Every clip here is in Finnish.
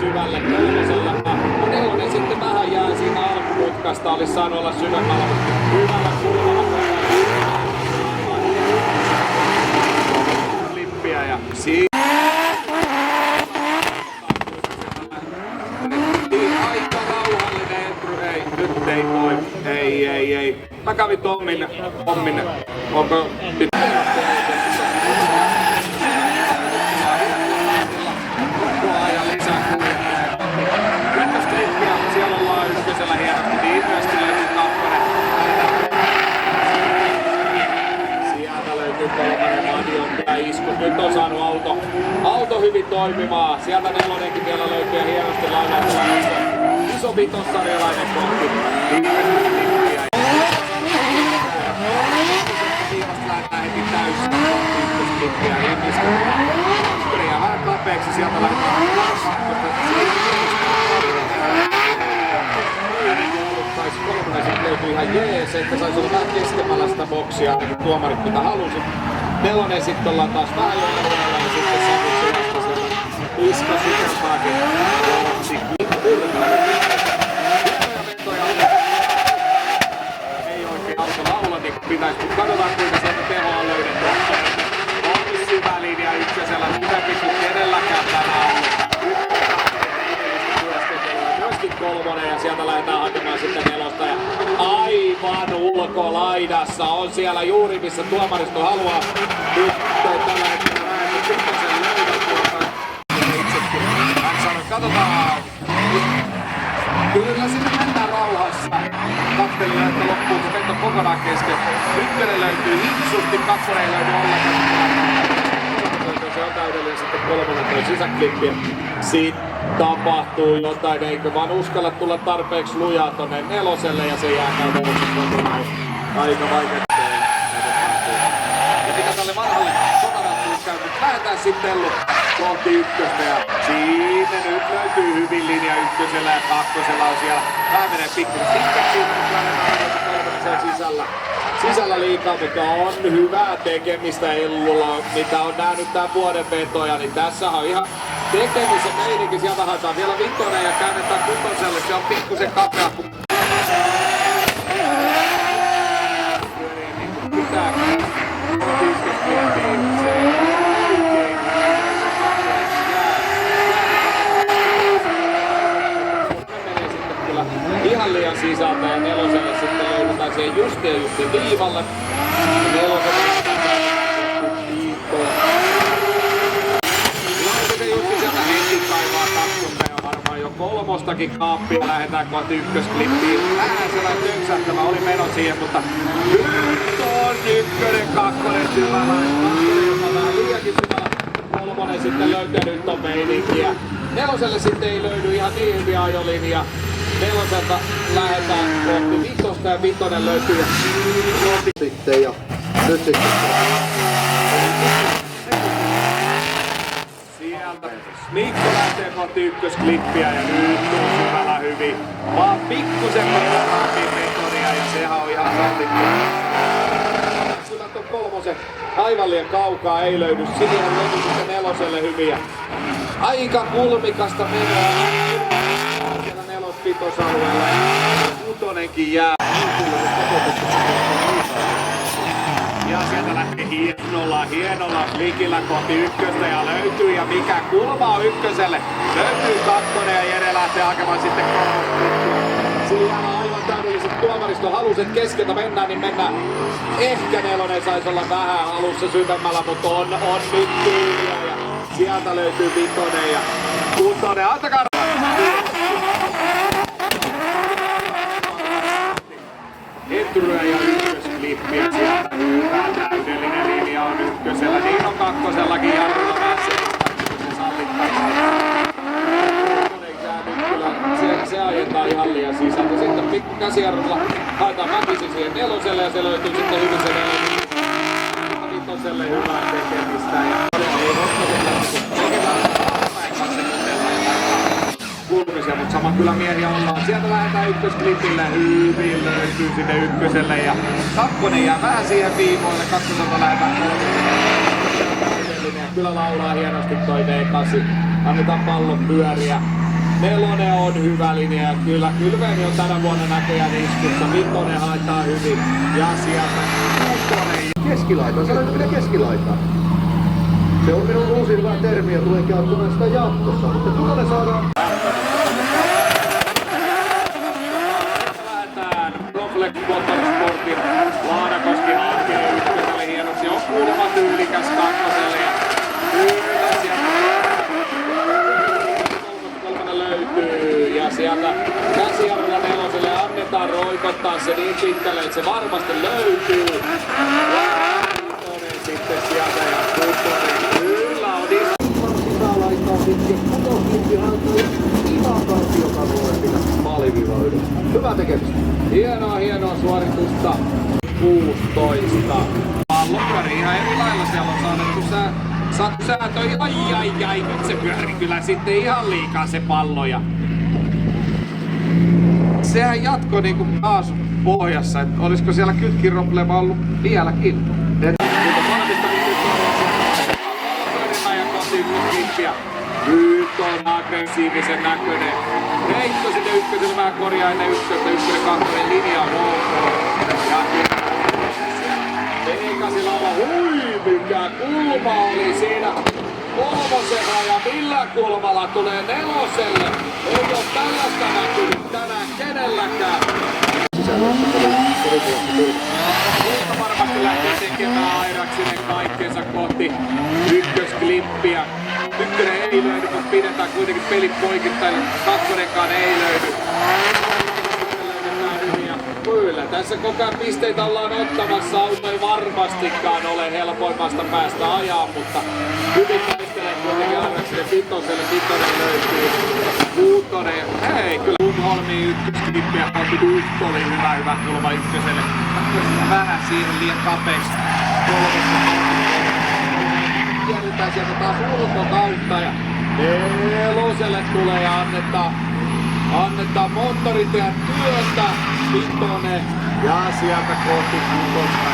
syvälle kolmosella. Nelonen sitten vähän jää siinä alkumutkasta, olisi saanut olla syvemmällä, hyvällä kulmalla. Klippiä ja aika rauhallinen, ei, nyt ei toimi, ei. Mä kävin Tommin, onko koko ajan lisää ykkösklippiä, siellä ollaan ykkösellä hienosti, niin ilmeisesti löytyy kakkonen. Sieltä löytyy kolmannen Madion kyllä iskut, nyt on saanut auto hyvin toimimaan, sieltä nelonenkin vielä löytyy hienosti lainalla iso vitossarjalainen kohti. Lähdetään heti täysin ykkösklippiä ja vähän kapeeksi sieltä lähdetään kolmonen sitten löytyy ihan jees, että saisi olla vähän keskemmällä sitä boksia, niin tuomarit mitä halusi. Nelonen sitten ollaan taas vähän jollain ja sitten Savut sellaista sieltä iska sykämpääkin. Ei oikein alko laula niin kuin pitäisi, mutta katsotaan kuinka sieltä tehoa on löydetty. On syvä linja ykkösellä, sitäkin kun edelläkään tänään myöskin kolmonen ja sieltä lähdetään hakemaan sitten nelosta. Ja aivan ulkolaidassa on siellä juuri missä tuomaristo haluaa. Nyt tällä hetkellä vähän pikkasen löydä tuolta. Hän sanoi, katsotaan. Kyllä sinne mennään rauhassa. Kattelin, että loppuu se mennä kokonaan kesken. Ykkönen löytyy hipsusti, kakkonen ei löydy ollenkaan. Se on täydellinen sitten kolmonen toi sisäklippi. Siitä tapahtuu jotain, eikö vaan uskalla tulla tarpeeksi lujaa tonne neloselle ja se jää käytännössä kokonaan. Aika vaikea. Ja mitä tälle vanhalle sotaratsuun käy, nyt lähdetään sitten kohti ykköstä ja siinä nyt löytyy hyvin linja ykkösellä ja kakkosella on siellä. Vähän menee pikkuisen pitkäksi, sisällä liikaa, mutta on hyvää tekemistä Ellulla, mitä on nähnyt tää vuoden vetoja, niin tässä on ihan tekemisen meininki. Sieltä haetaan vielä vitonen ja käännetään kutoselle, se on pikkuisen kapea. Ihan liian sisältä ja neloselle sitten löydetään siihen justiin viivalle. Neloselle viikkoon. Se justi sieltä heti kaivaa kakkosta ja varmaan jo kolmostakin kaappia lähdetään kohti ykkösklippiin. Vähän sellainen töksähtävä oli meno siihen, mutta nyt on ykkönen, kakkonen syvällä. Kakkonen jopa vähän liiankin syvällä. Kolmonen sitten löytänyt ton meininkiä. Neloselle sitten ei löydy ihan niin hyviä ajolinja. Neloselta lähdetään kohti vitosta ja vitonen löytyy sitten ja nyt sitten sieltä Mikko lähtee kohti ykkösklippiä ja nyt on syvällä hyvin. Vaan pikkusen kokonaakin vitonia ja sehän on ihan sallittu. Kyllä ton kolmosen aivan liian kaukaa ei löydy. Siihen löytyy sitten neloselle hyviä. Aika kulmikasta menoa. Vitosalueella ja kutonenkin jää. Ja sieltä lähtee hienolla likillä kohti ykköstä ja löytyy ja mikä kulma on ykköselle. Löytyy kakkonen ja Jere lähtee hakemaan sitten kolmosta. Siinä on aivan täydelliset tuomaristo halusi, että keskeltä mennään, niin mennään. Ehkä nelonen saisi olla vähän alussa syvemmällä, mutta on nyt tyyliä ja sieltä löytyy vitonen ja kutonen. Antakaa! Etryä ja ykkösklippiä sieltä. Hyvä täydellinen linja on ykkösellä. Niin on kakkosellakin jarrulla vähän se sallittaa. Se ajetaan ihan liian sisältä. Sitten pikku käsijarrulla haetaan väkisin siihen neloselle ja se löytyy sitten hyvin se nelonen. Vitoselle hyvää tekemistä. Kulmisia, mutta sama kyllä miehiä ollaan. Sieltä lähdetään ykkösklipille, hyvin löytyy sinne ykköselle ja kakkonen jää vähän siihen viimoille. Kakkoselta lähdetään kolmoselle. Kyllä laulaa hienosti toi V8. Annetaan pallon pyöriä. Nelonen on hyvä linja ja kyllä Kylveni on tänä vuonna näköjään iskussa. Vitonen haetaa hyvin ja sieltä kutonen. Keskilaita, sanoinko minä keskilaita? Se on minun uusi hyvä termi ja tulen käyttämään sitä jatkossa, mutta kutonen saadaan... Lähdetään Proflex Motorsportin Laadakoski hakee ykköselle hienoksi. On kuulemma tyylikäs kakkoselle ja kyllä sieltä löytyy ja sieltä käsijarrulla neloselle annetaan roikottaa se niin pitkälle, että se varmasti löytyy. Kutonen sitten sieltä ja kutonen kyllä on iso. Sisälaittaa sitten kutoslinkki haltuu ihan kaltiokavuuden pitää maaliviiva ylös. Hyvää tekemistä. Hienoa suoritusta. 16. Pallopyöri ihan eri lailla siellä on saanut säätö. Ai, nyt se pyöri kyllä sitten ihan liikaa se pallo. Ja sehän jatkoi niinku kaasun pohjassa, että olisiko siellä kytkiropleva ollut vieläkin. Nyt on aggressiivisen näköinen. Heitto sinne ykköselle vähän korjaa ennen ykköstä. Ykkönen kakkonen linja on ok. Ja Veikasilla on mikä kulma oli siinä kolmosena ja millä kulmalla tulee neloselle. Ei oo tällaista näkynyt tänään kenelläkään. Mutta varmasti lähtee tekemään Airaksinen kaikkensa kohti ykkösklippiä. Ykkönen ei löydy, mutta pidetään kuitenkin pelit poikittain. Kakkonenkaan ei löydy. Kyllä, tässä koko ajan pisteitä ollaan ottamassa. Auto ei varmastikaan ole helpoimmasta päästä ajaa, mutta hyvin taistelee kuitenkin Airaksinen Vitoselle. Vitonen löytyy. Kuutonen, hei kyllä Lundholmin ykkösklippiä kohti Dutto oli hyvä kulma ykköselle. Vähän siihen liian kapeeksi. Kierrytään sieltä taas ulko kautta ja neloselle tulee ja annetaan moottoriteän työtä. Vitonen ja sieltä kohti kutosta.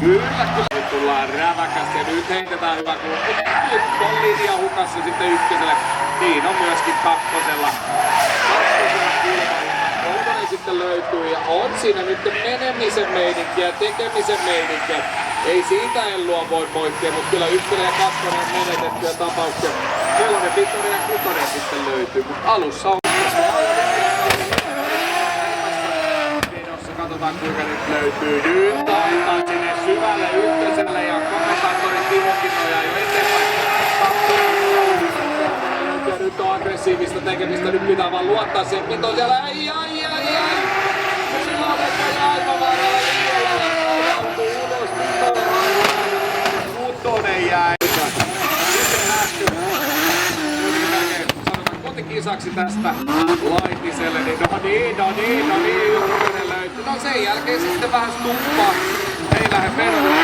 Kyllä tullaan räväkästi ja nyt heitetään hyvä kulma. Nyt on linja hukassa sitten ykköselle. Niin on myöskin kakkosella. Kolmonen sitten löytyy ja on siinä nyt menemisen meininkiä ja tekemisen meininkiä. Ei siitä Ellua voi moittia, mutta kyllä ykkönen ja kakkonen on menetettyjä tapauksia. Nelonen, vitonen ja kutonen sitten löytyy, mutta alussa on... Katsotaan kuinka nyt löytyy. Nyt taitaa sinne syvälle ykköselle ja kommentaattorin Timokin nojaa jo eteenpäin. Ja nyt on aggressiivista tekemistä, nyt pitää vaan luottaa siihen pitoon siellä. Ai. Sillä on aivan varalla ulos. Kutonen jäi. Sanotaan kotikisaksi tästä Laitiselle, niin ykkönen löytyy. No sen jälkeen sitten vähän stumpaa. Ei lähde verolle.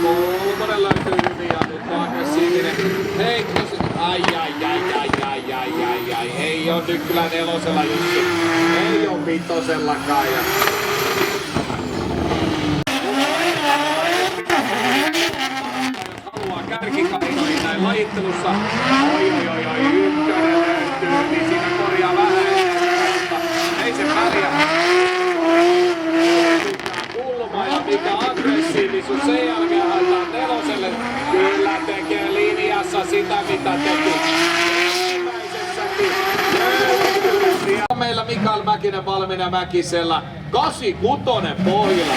Kolmonen löytyy hyvin ja nyt on aggressiivinen heitto. Ai. Ei oo nyt kyllä nelosella Jussi. Ei oo vitosellakaan. Haluaa kärkikainoihin näin lajittelussa. Oi. Ykkönen löytyy, niin siinä korjaa vähän. Ei se väliä. Kulma ja mikä aggressiivisuus. Sen jälkeen haetaan neloselle. Kyllä tekee linjassa sitä mitä teki. Meillä Mikael Mäkinen valmiina Mäkisellä. 86 pohjilla.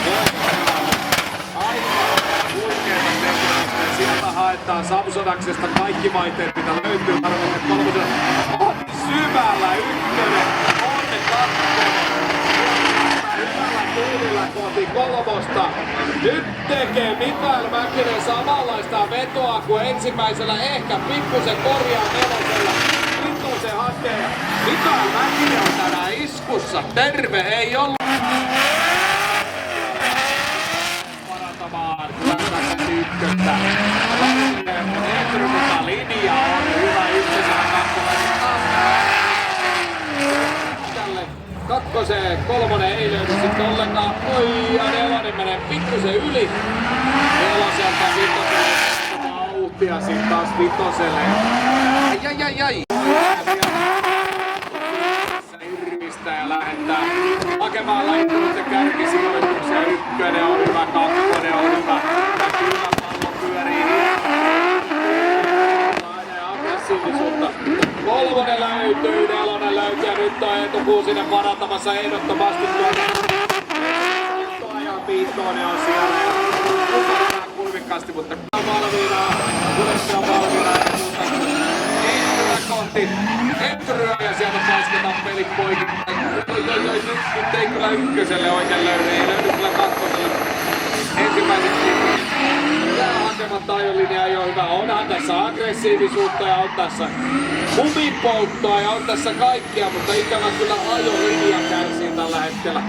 Sieltä haetaan Samsonaksesta kaikki vaiteet mitä löytyy. Syvällä ykkönen. Onne kakkonen. Hyvällä tuulilla kohti kolmosta. Nyt tekee Mikael Mäkinen samanlaista vetoa kuin ensimmäisellä. Ehkä pikkusen korjaa nelosella. Se hakee. Mikael Mäkinen on tänään iskussa. Terve, ei ollut. Parantamaan tässä ykköstä. Mutta linja on hyvä ykkösellä kakkoseen. Kolmonen ei löydy sitten ollenkaan. Oi ja nelonen menee pikkusen yli. Neloselta vitoselle. Vauhtia sitten taas vitoselle. Ai. perästä ja lähettää hakemaan laitteluiden kärkisijoituksia. Ykkönen on hyvä, kakkonen on hyvä. Ja kyllä pallo pyörii aina ja aggressiivisuutta. Kolmonen löytyy, nelonen löytyy ja nyt on Eetu Kuusinen parantamassa ehdottomasti ja Viittonen on siellä ja kukaan kulmikkaasti, mutta valmiina, Kulessi on valmiina Eettyä kohti Entryä ja sieltä paisketaan pelit poikin. Nyt ei kyllä ykköselle oikein löydy, ei löydy kyllä kakkoselle. Ensimmäiseksi jää hakematta ajolinjaa ei ole hyvä. Onhan tässä aggressiivisuutta ja on tässä kumipolttoa ja on tässä kaikkea, mutta ikävä kyllä ajolinja kärsii tällä hetkellä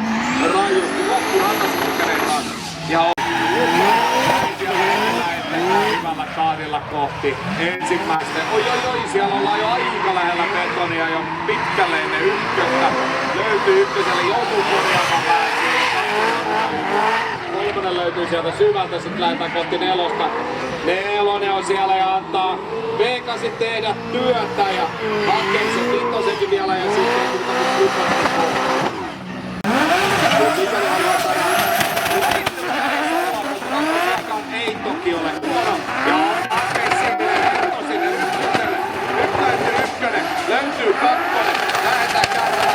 rajusti. Loppurantas ykkönen taas. Ja hyvällä tahdilla kohti ensimmäistä. Oi, siellä ollaan jo aika lähellä betonia jo pitkälle ennen ykköstä. Löytyy ykköselle, joutuu korjaamaan vähän. Kolmonen löytyy sieltä syvältä, sitten lähdetään kohti nelosta. Nelonen on siellä ja antaa V8 tehdä työtä ja hakee sen vittosenkin vielä ja sitten ei ei toki ole huono. Ja on aggressiivinen vitosinen ykköselle. Nyt löytyy ykkönen, löytyy kakkonen. Lähdetään käydään.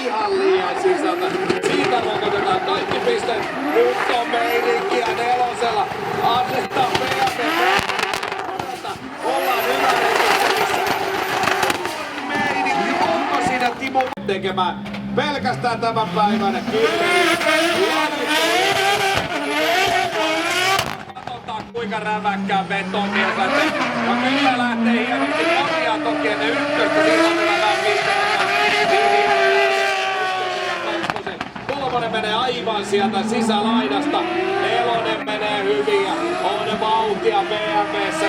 Ihan liian sisältä. Siitä rokotetaan kaikki pisteet. Nyt on meininkiä nelosella. Annetaan PMP. Ollaan hyvä rekisterissa. Meininki, onko siinä Timo tekemään pelkästään tämän päivän? Katsotaan kuinka räväkkää betonia lähtee. Ja kyllä lähtee hienosti monia toki ennen ykköstä. Siinä on hyvä Kolmonen menee aivan sieltä sisälaidasta. Nelonen menee hyvin ja on vauhtia BMW:ssä.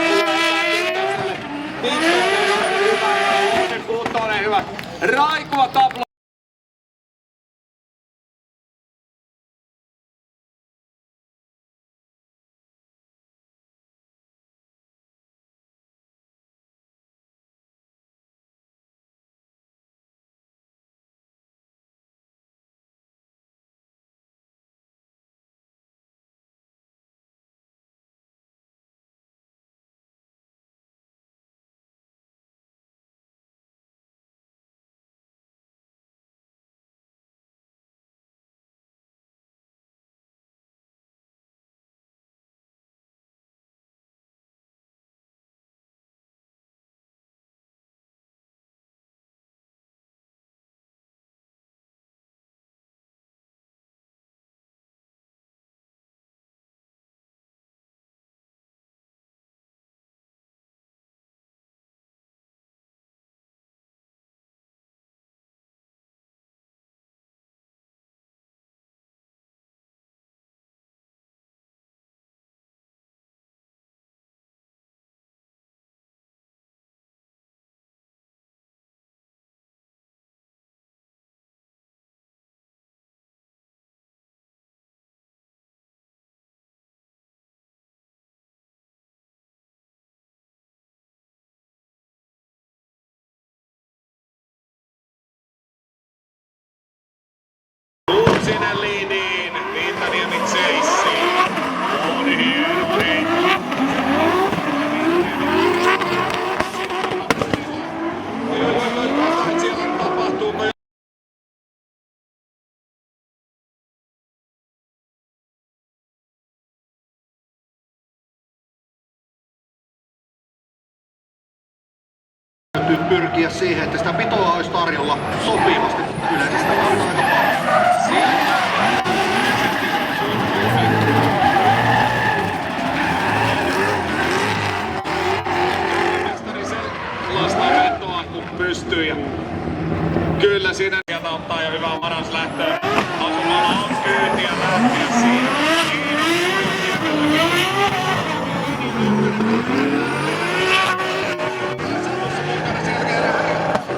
Vittonen on hyvä ja Kuutonen hyvä. Raikuva taplo. Sinne liiniin, Viitaniemi seissi. On hieno heitto. Siellä tapahtuuko Täytyy pyrkiä siihen, että sitä pitoa olisi tarjolla sopivasti, mutta yleensä sitä on aika paljon. lastaa vetoa kun pystyy ja kyllä siinä sieltä ottaa jo hyvää varaslähtöä. Asumalla on kyytiä lähteä siinä.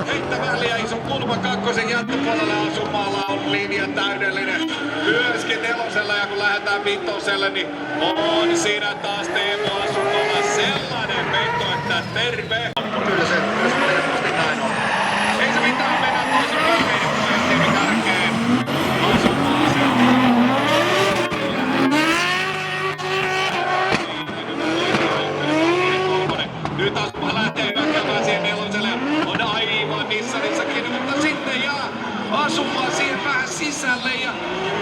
Heittäväliä iso kulma kakkosen jatkopuolella Asumalla on linja täydellinen. Myöskin nelosella ja kun lähdetään vitoselle, niin on siinä taas Teemu Asumalla sellainen veto, että terve! Kyllä se myös valitettavasti näin on. Ei se mitään. Jere ja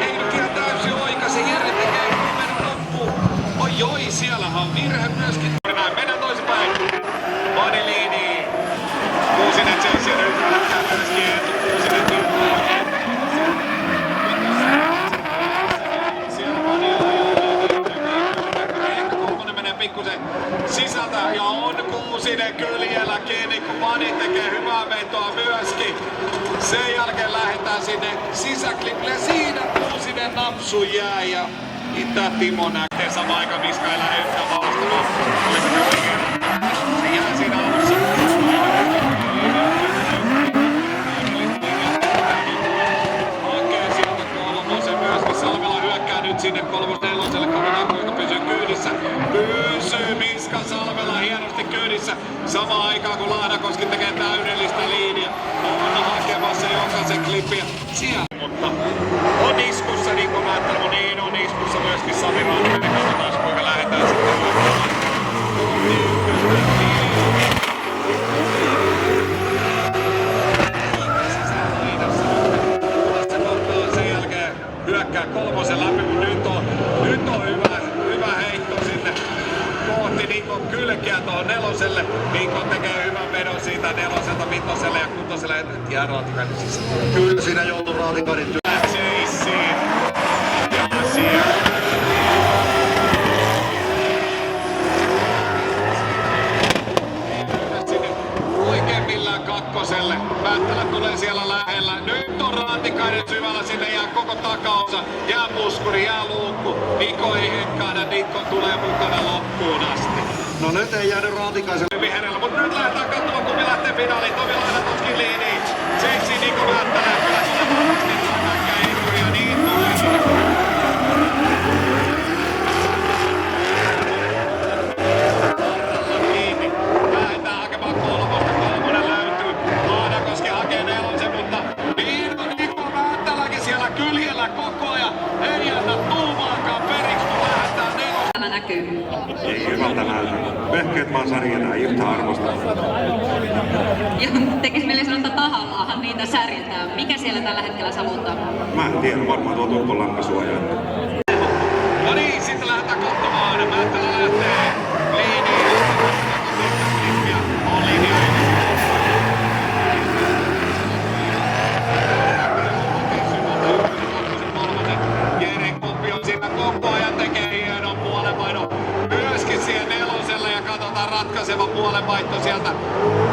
ei nyt ihan täysin oikaise. Jere tekee menon loppuun. Oi joi, siellähän on virhe myöskin. Näin, mennään toisinpäin. Vaniliini. Kuusinen Chelsea nyt lähtee myöskin Eetu Kuusinen virtaan. Siellä Kolmonen menee pikkusen sisältä ja on Kuusinen kyljellä kiinni, kun Vani tekee hyvää vetoa myöskin. Sen jälkeen lähdetään sinne sisäklipille. Siinä Kuusinen napsu jää ja Itä Timo näkee sama aika Miska ei lähde yhtään vaustamaan. Oli se oikein. Se jää siinä alussa. Hakee sieltä kolmosen myöskin. Salmela hyökkää nyt sinne kolmos-neloselle. Katsotaan kuinka pysyy kyydissä. Pysyy Miska Salmela hienosti kyydissä. Samaan aikaan kun Lahdakoski tekee täydellistä linjaa. On hakemassa jokaisen klippiä. Siellä. Mutta on iskussa niin kuin mä ajattelin, niin on iskussa myöskin Sami Rantanen. Katsotaan kuinka lähdetään sitten luottamaan. Sen jälkeen hyökkää kolmosen läpi, mutta nyt on hyvä heitto sinne kohti Nikon kylkeä tuohon neloselle. Nikon tekee hyvän vedon siitä neloselta vitoselle ja kutoselle. Nyt jää Raatikainen sisään. Kyllä siinä joutui Raatikainen Chaseen. Ja siellä. Sinne oikeimmillään kakkoselle. Päättälä tulee siellä lähellä. Nyt on Raatikainen syvällä, sinne jää koko takaosa. Jää puskuri, jää luukku. Niko ei hetkaada, Niko tulee mukana loppuun asti. No nyt ei jäänyt Raatikaisen. Hyvin herellä, mutta nyt lähdetään katsomaan, kumpi lähtee finaaliin. Tomi Lahdakoskin liiniin. Seksi Niko Määttälä. Kyllä tulee varmasti kaikkea etuja, niin tulee. Kiinni. Lähdetään hakemaan kolmosta. Kolmonen löytyy. Lahdakoski hakee nelosen, mutta niin on Niko Määttäläkin siellä kyljellä koko ajan. Ei anna tuumaakaan periksi, kun lähdetään nelosen. Tämä näkyy. Ei hyvältä näytä. Pehkeet vaan särjetään yhtä arvosta. Ja tekis mieli sanoa, että tahallaanhan niitä särjetään. Mikä siellä tällä hetkellä savuttaa? Mä en tiedä, varmaan tuo tukon lankasuoja. No niin, sitten lähdetään katsomaan. Määttälä lähtee liiniin. On linja. Jeren kuppi on siinä koko ajan, tekee hienon puolenvaihdon. Myöskin siihen neloselle ja katsotaan ratkaiseva puolenvaihto sieltä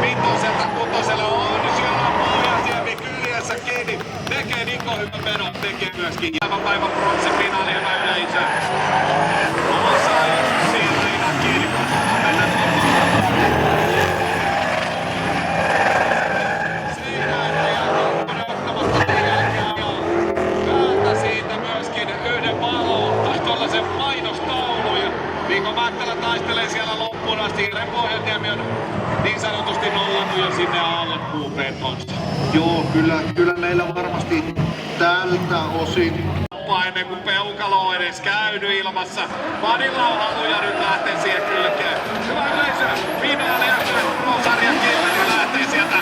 vitoselta kutoselle. On siellä pohja siellä kyljessä kiinni. Tekee Niko hyvän vedon, tekee myöskin jäävän päivän pronssin finaali ja yleisö. Osaa sieltä ihan kiinni, kun mennään. Siinä jää Kokkonen ottamatta sen jälkeen jo päältä siitä myöskin yhden valon tai tollasen mainostaulun. Ja Niko Määttälä taistelee siellä loppuun asti. Jeren Pohjanniemi on niin sanotusti nollannut jo sinne alle QP-tonsa. Joo, kyllä meillä varmasti tältä osin. Ennen kuin peukalo on edes käynyt ilmassa. Vanilla on haluja nyt lähteä siihen kylkeen. Hyvä yleisö, finaali ja Pro-sarjan kieleni lähtee sieltä.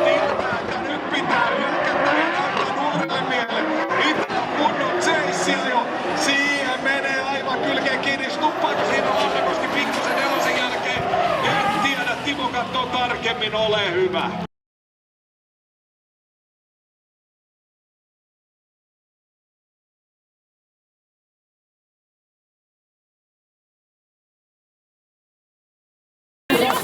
Tietää, että nyt pitää hyökätä ja näyttää nuorelle miehelle. Itse on kunnon chasea jo. Siihen menee aivan kylkeen kiinni. Stuppaako siinä Lahdakoski pikkusen nelosen jälkeen? En tiedä, Timo katsoo tarkemmin, ole hyvä. Yes,